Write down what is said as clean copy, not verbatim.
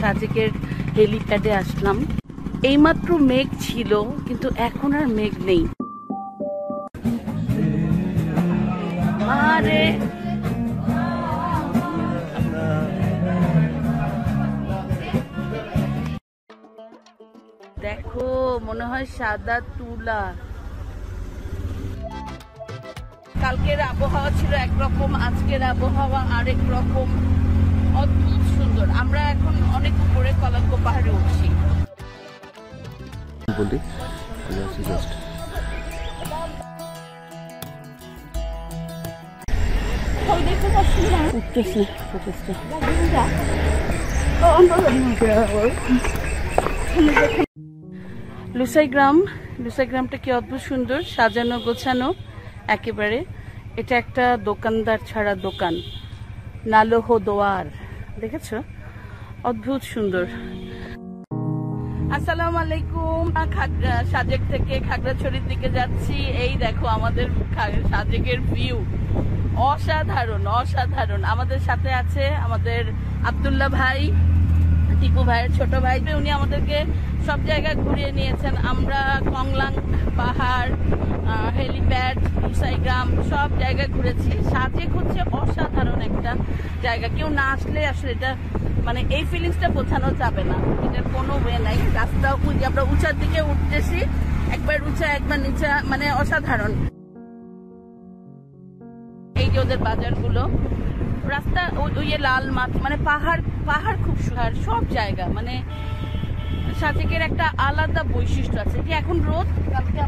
সাজেকের হেলিপ্যাডে আসলাম। এইমাত্র মেঘ ছিল, কিন্তু এখন আর মেঘ নেই। আরে দেখো, মনে হয় সাদা তুলা। কালকের আবহাওয়া ছিল একরকম, আজকের আবহাওয়া আরেক রকম। অদ্ভুত সুন্দর। আমরা এখন অনেক উপরে কলাঙ্গ পাহাড়ে উঠছি। লুসাই গ্রামটা কি অদ্ভুত সুন্দর, সাজানো গোছানো একেবারে। এটা একটা দোকানদার ছাড়া দোকান, নালোহ দোয়ার, দেখেছো? অদ্ভুত সুন্দর। আসসালামু আলাইকুম। সাজেক থেকে খাগড়াছড়ির দিকে যাচ্ছি। এই দেখো আমাদের সাজেকের ভিউ, অসাধারণ অসাধারণ। আমাদের সাথে আছে আমাদের আব্দুল্লাহ ভাই, টিপু ভাইয়ের ছোট ভাই। উনি আমাদেরকে সব জায়গায় ঘুরিয়ে নিয়েছেন। আমরা কংলাং পাহাড়, হেলিপ্যাড, লুসাই গ্রাম সব জায়গায় ঘুরেছি। সাজেক হচ্ছে অসাধারণ একটা জায়গা। কেউ না আসলে আসলে এটা মানে এই ফিলিংসটা বোঝানো যাবে না, এটার কোনো ওয়ে নাই। রাস্তা আমরা উঁচার দিকে উঠতেছি, একবার উঁচা একবার নিচা, মানে অসাধারণ। এই যে ওদের বাজারগুলো, রাস্তা ওই লাল মাঠ, মানে পাহাড় পাহাড় খুব সুন্দর। সব জায়গা মানে সাজেকের একটা আলাদা বৈশিষ্ট্য আছে। যে এখন রোদ, কালকে